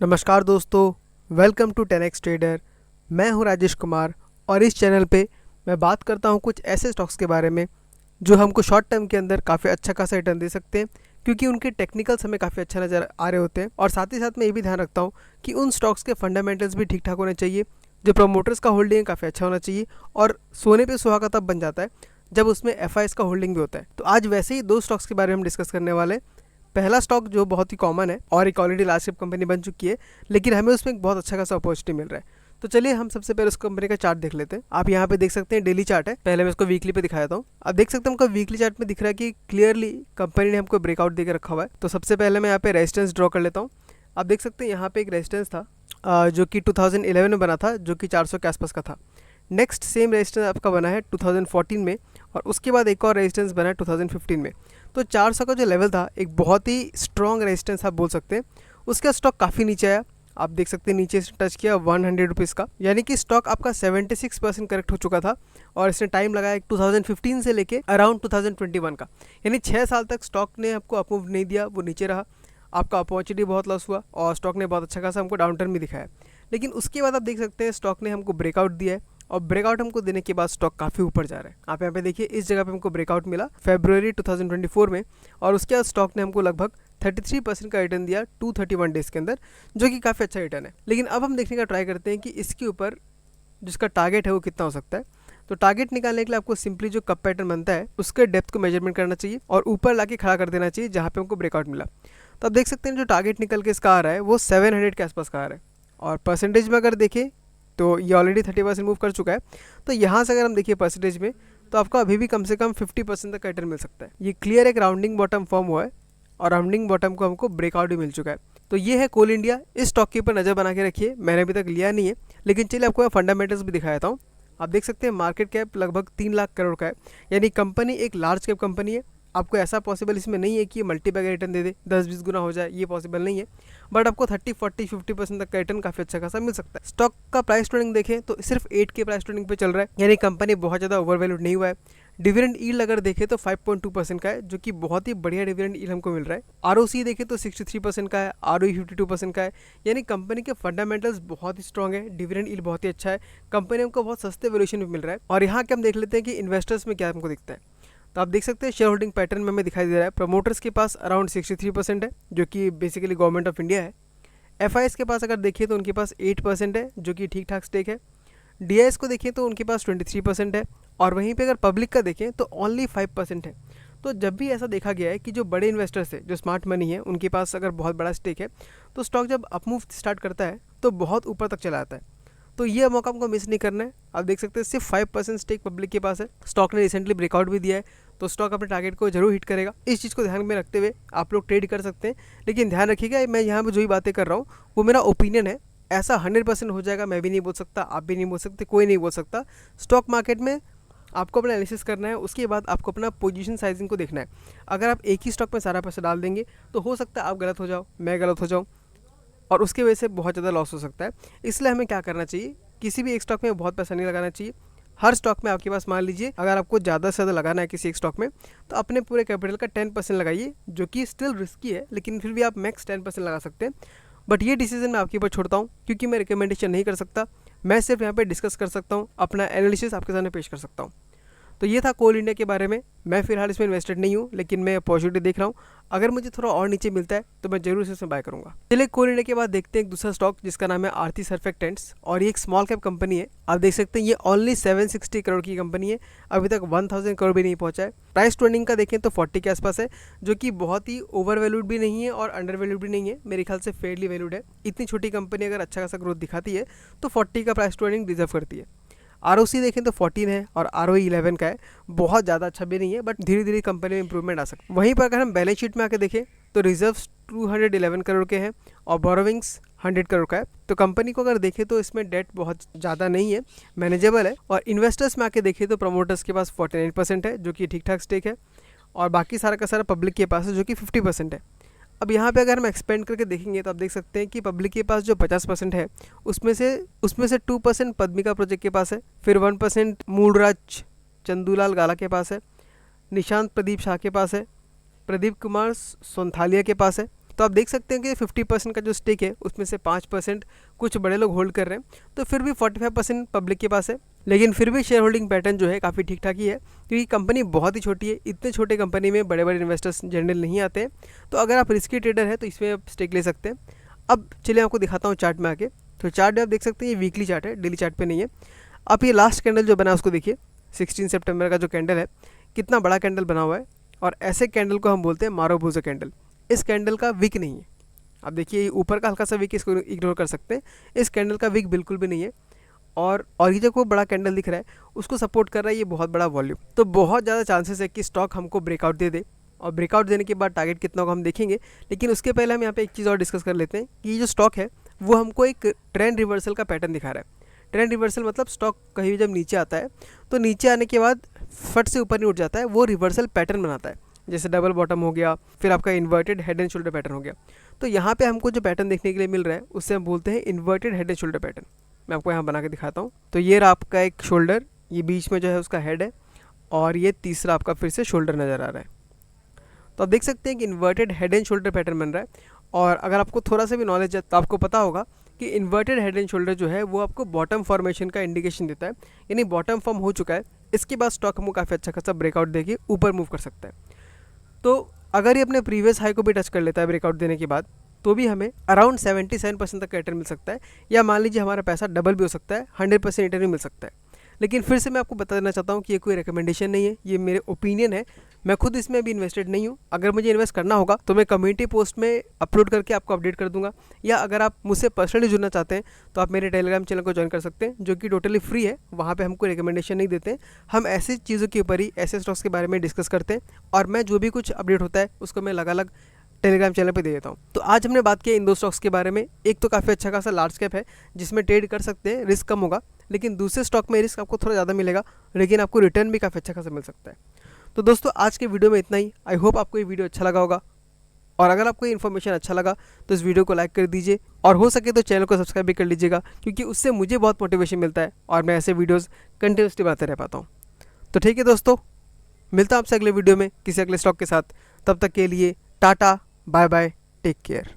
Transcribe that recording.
नमस्कार दोस्तों, welcome to 10x trader. मैं हूं राजेश कुमार और इस चैनल पे मैं बात करता हूं कुछ ऐसे स्टॉक्स के बारे में जो हमको शॉर्ट टर्म के अंदर काफ़ी अच्छा खासा रिटर्न दे सकते हैं, क्योंकि उनके टेक्निकल्स हमें काफ़ी अच्छा नज़र आ रहे होते हैं। और साथ ही साथ मैं ये भी ध्यान रखता हूँ कि उन स्टॉक्स के फंडामेंटल्स भी ठीक ठाक होने चाहिए, जो प्रमोटर्स का होल्डिंग काफ़ी अच्छा होना चाहिए। और सोने पे सुहागा तब बन जाता है जब उसमें FIs का होल्डिंग भी होता है। तो आज वैसे ही दो स्टॉक्स के बारे में हम डिस्कस करने वाले हैं। पहला स्टॉक जो बहुत ही कॉमन है और एक ऑलरेडी लार्ज कैप कंपनी बन चुकी है, लेकिन हमें उसमें एक बहुत अच्छा खासा अपॉर्चुनिटी मिल रहा है। तो चलिए हम सबसे पहले उस कंपनी का चार्ट देख लेते हैं। आप यहाँ पे देख सकते हैं डेली चार्ट है, पहले मैं इसको वीकली पे दिखाया था। अब देख सकते हैं हमको वीकली चार्ट में दिख रहा है कि क्लियरली कंपनी ने हमको ब्रेकआउट देकर रखा हुआ है। तो सबसे पहले मैं यहाँ पे रेजिस्टेंस ड्रॉ कर लेता हूँ। आप देख सकते हैं यहाँ पे एक रेजिस्टेंस था जो कि 2011 में बना था, जो कि 400 के आसपास का था। नेक्स्ट सेम रेजिस्टेंस आपका बना है 2014 में, और उसके बाद एक और रेजिस्टेंस बना है 2015 में। तो 400 का जो लेवल था एक बहुत ही स्ट्रॉन्ग रेजिस्टेंस आप बोल सकते हैं। उसका स्टॉक काफ़ी नीचे आया, आप देख सकते हैं नीचे से टच किया 100 रुपीज़ का, यानी कि स्टॉक आपका 76% करेक्ट हो चुका था। और इसने टाइम लगाया 2015 से लेके अराउंड 2021 का, यानी 6 साल तक स्टॉक ने आपको अपमूव नहीं दिया, वो नीचे रहा। आपका अपॉर्चुनिटी बहुत लॉस हुआ और स्टॉक ने बहुत अच्छा खासा हमको डाउन टर्न भी दिखाया। लेकिन उसके बाद आप देख सकते हैं स्टॉक ने हमको ब्रेकआउट दिया है, और ब्रेकआउट हमको देने के बाद स्टॉक काफ़ी ऊपर जा रहा है। आप यहाँ पे देखिए इस जगह पे हमको ब्रेकआउट मिला फरवरी 2024 में, और उसके बाद स्टॉक ने हमको लगभग 33% का रिटर्न दिया 231 डेज के अंदर, जो कि काफ़ी अच्छा रिटर्न है। लेकिन अब हम देखने का ट्राई करते हैं कि इसके ऊपर जिसका टारगेट है वो कितना हो सकता है। तो टारगेट निकालने के लिए आपको सिंपली जो कप पैटर्न बनता है उसके डेप्थ को मेजरमेंट करना चाहिए और ऊपर लाके खड़ा कर देना चाहिए जहाँ पे हमको ब्रेकआउट मिला। तो आप देख सकते हैं जो टारगेट निकल के इसका आ रहा है वो 700 के आसपास का आ रहा है। और परसेंटेज में अगर देखें तो ये ऑलरेडी 30% मूव कर चुका है। तो यहाँ से अगर हम देखिए परसेंटेज में, तो आपको अभी भी कम से कम 50% तक रिटर्न मिल सकता है। ये क्लियर एक राउंडिंग बॉटम फॉर्म हुआ है और राउंडिंग बॉटम को हमको ब्रेकआउट भी मिल चुका है। तो ये है कोल इंडिया। इस स्टॉक के ऊपर नज़र बना के रखिए, मैंने अभी तक लिया नहीं है, लेकिन चलिए आपको मैं फंडामेंटल्स भी दिखाता हूँ। आप देख सकते हैं मार्केट कैप लगभग 3 लाख करोड़ का है, यानी कंपनी एक लार्ज कैप कंपनी है। आपको ऐसा पॉसिबल इसमें नहीं है कि ये मल्टीपैग रिटर्न दे दे, 10-20 गुना हो जाए, ये पॉसिबल नहीं है। बट आपको 30-40-50% तक का रिटर्न काफ़ी अच्छा खासा मिल सकता है। स्टॉक का प्राइस ट्रेडिंग देखें तो सिर्फ 8 के प्राइस ट्रेडिंग पे चल रहा है, यानी कंपनी बहुत ज़्यादा ओवरवैल्यूड नहीं हुआ है। डिविडेंड यील्ड अगर देखें तो 5.2% का है, जो कि बहुत ही बढ़िया डिविडेंड यील्ड हमको मिल रहा है। ROC देखें तो 63% का है, ROE 52% का है, यानी कंपनी के फंडामेंटल्स बहुत ही स्ट्रॉग है, डिविडेंड यील्ड बहुत ही अच्छा है, कंपनी हमको बहुत सस्ते वैल्यूएशन में मिल रहा है। और यहाँ के हम देख लेते हैं कि इन्वेस्टर्स में क्या हमको दिखता है। तो आप देख सकते हैं शेयर होल्डिंग पैटर्न में हमें दिखाई दे रहा है प्रमोटर्स के पास अराउंड 63% है, जो कि बेसिकली गवर्नमेंट ऑफ इंडिया है। FIs के पास अगर देखिए तो उनके पास 8% है, जो कि ठीक ठाक स्टेक है। DIs को देखिए तो उनके पास 23% है, और वहीं पे अगर पब्लिक का देखें तो ओनली 5% है। तो जब भी ऐसा देखा गया है कि जो बड़े इन्वेस्टर्स है, जो स्मार्ट मनी है, उनके पास अगर बहुत बड़ा स्टेक है, तो स्टॉक जब अपमूव स्टार्ट करता है तो बहुत ऊपर तक चला आता है। तो ये मौका हमको मिस नहीं करना है। आप देख सकते हैं सिर्फ 5% स्टेक पब्लिक के पास है। स्टॉक ने रिसेंटली ब्रेकआउट भी दिया है, तो स्टॉक अपने टारगेट को जरूर हिट करेगा। इस चीज़ को ध्यान में रखते हुए आप लोग ट्रेड कर सकते हैं, लेकिन ध्यान रखिएगा मैं यहाँ पर जो भी बातें कर रहा हूँ वो मेरा ओपिनियन है। ऐसा 100% हो जाएगा मैं भी नहीं बोल सकता, आप भी नहीं बोल सकते, कोई नहीं बोल सकता। स्टॉक मार्केट में आपको अपना एनालिसिस करना है, उसके बाद आपको अपना पोजीशन साइजिंग को देखना है। अगर आप एक ही स्टॉक में सारा पैसा डाल देंगे तो हो सकता है आप गलत हो जाओ, मैं गलत हो जाऊँ, और उसकी वजह से बहुत ज़्यादा लॉस हो सकता है। इसलिए हमें क्या करना चाहिए, किसी भी एक स्टॉक में बहुत पैसा नहीं लगाना चाहिए। हर स्टॉक में आपके पास मान लीजिए अगर आपको ज़्यादा से ज़्यादा लगाना है किसी एक स्टॉक में, तो अपने पूरे कैपिटल का 10% लगाइए, जो कि स्टिल रिस्की है, लेकिन फिर भी आप मैक्स 10% लगा सकते हैं। बट ये डिसीजन मैं आपके ऊपर छोड़ता हूँ, क्योंकि मैं रिकमेंडेशन नहीं कर सकता। मैं सिर्फ यहाँ पे डिस्कस कर सकता हूँ, अपना एनालिसिस आपके सामने पेश कर सकता हूँ। तो ये था कोल इंडिया के बारे में। मैं फिलहाल इसमें इन्वेस्टेड नहीं हूँ, लेकिन मैं अपॉर्चुनिटी देख रहा हूँ। अगर मुझे थोड़ा और नीचे मिलता है तो मैं जरूर इसमें बाय करूँगा। चलिए कोल इंडिया के बाद देखते हैं एक दूसरा स्टॉक जिसका नाम है आरती सर्फेक्टेंट्स, और ये एक स्मॉल कैप कंपनी है। आप देख सकते हैं ये ओनली 760 करोड़ की कंपनी है, अभी तक 1000 करोड़ भी नहीं पहुँचा है। प्राइस ट्रेंडिंग का देखें तो 40 के आसपास है, जो कि बहुत ही ओवर वैल्यूड भी नहीं है और अंडर वैल्यूड भी नहीं है, मेरे ख्याल से फेयरली वैल्यूड है। इतनी छोटी कंपनी अगर अच्छा खासा ग्रोथ दिखाती है तो 40 का प्राइस ट्रेंडिंग डिजर्व करती है। ROC देखें तो 14 है और ROE 11 का है, बहुत ज़्यादा अच्छा भी नहीं है, बट धीरे धीरे कंपनी में इंप्रूवमेंट आ सकता है। वहीं पर अगर हम बैलेंस शीट में आके देखें तो रिजर्व्स 211 करोड़ के हैं और बोरोविंग्स 100 करोड़ का है। तो कंपनी को अगर देखें तो इसमें डेट बहुत ज़्यादा नहीं है, मैनेजेबल है। और इन्वेस्टर्स में आके देखें तो प्रमोटर्स के पास 49% है, जो कि ठीक ठाक स्टेक है, और बाकी सारा का सारा पब्लिक के पास है, जो कि 50% है। अब यहाँ पे अगर हम एक्सपेंड करके देखेंगे तो आप देख सकते हैं कि पब्लिक के पास जो 50% है उसमें से 2% पद्मिका प्रोजेक्ट के पास है, फिर 1% मूलराज चंदूलाल गाला के पास है, निशांत प्रदीप शाह के पास है, प्रदीप कुमार सोंथालिया के पास है, तो आप देख सकते हैं कि 50% का जो स्टेक है उसमें से 5% कुछ बड़े लोग होल्ड कर रहे हैं, तो फिर भी 45% पब्लिक के पास है। लेकिन फिर भी शेयर होल्डिंग पैटर्न जो है काफ़ी ठीक ठाक ही है, क्योंकि कंपनी बहुत ही छोटी है। इतने छोटे कंपनी में बड़े बड़े इन्वेस्टर्स जनरल नहीं आते हैं, तो अगर आप रिस्की ट्रेडर है तो इसमें आप स्टेक ले सकते हैं। अब चलिए आपको दिखाता हूँ चार्ट में आके। तो चार्ट में आप देख सकते हैं ये वीकली चार्ट है, डेली चार्ट पे नहीं है। आप ये लास्ट कैंडल जो बना है उसको देखिए, 16 सितंबर का जो कैंडल है, कितना बड़ा कैंडल बना हुआ है। और ऐसे कैंडल को हम बोलते हैं मारुबुजो कैंडल। इस कैंडल का विक नहीं है, आप देखिए ऊपर का हल्का सा विक, इसको इग्नोर कर सकते हैं। इस कैंडल का विक बिल्कुल भी नहीं है। और ये जो को बड़ा कैंडल दिख रहा है उसको सपोर्ट कर रहा है ये बहुत बड़ा वॉल्यूम। तो बहुत ज़्यादा चांसेस है कि स्टॉक हमको ब्रेकआउट दे दे, और ब्रेकआउट देने के बाद टारगेट कितना होगा हम देखेंगे। लेकिन उसके पहले हम यहाँ पे एक चीज़ और डिस्कस कर लेते हैं कि ये जो स्टॉक है वो हमको एक ट्रेंड रिवर्सल का पैटर्न दिखा रहा है। ट्रेंड रिवर्सल मतलब स्टॉक कहीं भी जब नीचे आता है तो नीचे आने के बाद फट से ऊपर नहीं उठ जाता है, वो रिवर्सल पैटर्न बनाता है। जैसे डबल बॉटम हो गया, फिर आपका inverted head and shoulder pattern हो गया। तो यहाँ पे हमको जो पैटर्न देखने के लिए मिल रहा है उससे हम बोलते हैं inverted head and shoulder pattern. मैं आपको यहाँ बना के दिखाता हूँ। तो ये रहा आपका एक शोल्डर, ये बीच में जो है उसका हेड है, और ये तीसरा आपका फिर से शोल्डर नज़र आ रहा है। तो आप देख सकते हैं कि inverted head and shoulder pattern बन रहा है। और अगर आपको थोड़ा सा भी नॉलेज है तो आपको पता होगा कि इन्वर्टेड हेड एंड शोल्डर जो है वो आपको बॉटम फॉर्मेशन का इंडिकेशन देता है, यानी बॉटम फॉर्म हो चुका है। इसके बाद स्टॉक हमको काफ़ी अच्छा खासा ब्रेकआउट देके ऊपर मूव कर सकता है। तो अगर ये अपने प्रीवियस हाई को भी टच कर लेता है ब्रेकआउट देने के बाद, तो भी हमें अराउंड 77% तक रिटर्न मिल सकता है, या मान लीजिए हमारा पैसा डबल भी हो सकता है, 100% रिटर्न भी मिल सकता है। लेकिन फिर से मैं आपको बता देना चाहता हूँ कि ये कोई रिकमेंडेशन नहीं है, ये मेरे ओपिनियन है। मैं खुद इसमें अभी इन्वेस्टेड नहीं हूँ। अगर मुझे इन्वेस्ट करना होगा तो मैं कम्युनिटी पोस्ट में अपलोड करके आपको अपडेट कर दूंगा, या अगर आप मुझसे पर्सनली जुड़ना चाहते हैं तो आप मेरे टेलीग्राम चैनल को ज्वाइन कर सकते हैं, जो कि टोटली फ्री है। वहाँ पे हमको रिकमेंडेशन नहीं देते, हम ऐसी चीज़ों के ऊपर ही, ऐसे स्टॉक्स के बारे में डिस्कस करते हैं, और मैं जो भी कुछ अपडेट होता है उसको मैं अलग अलग टेलीग्राम चैनल पे दे देता हूँ। तो आज हमने बात की इन दो स्टॉक्स के बारे में। एक तो काफ़ी अच्छा खासा लार्ज कैप है जिसमें ट्रेड कर सकते हैं, रिस्क कम होगा, लेकिन दूसरे स्टॉक में रिस्क आपको थोड़ा ज़्यादा मिलेगा, लेकिन आपको रिटर्न भी काफ़ी अच्छा खासा मिल सकता है। तो दोस्तों आज के वीडियो में इतना ही। आई होप आपको ये वीडियो अच्छा लगा होगा, और अगर आपको ये इन्फॉर्मेशन अच्छा लगा तो इस वीडियो को लाइक कर दीजिए, और हो सके तो चैनल को सब्सक्राइब भी कर लीजिएगा, क्योंकि उससे मुझे बहुत मोटिवेशन मिलता है और मैं ऐसे वीडियोज़ कंटिन्यूसली बनाते रह पाता हूँ। तो ठीक है दोस्तों, मिलता हूँ आपसे अगले वीडियो में किसी अगले स्टॉक के साथ। तब तक के लिए tata, bye bye, take care.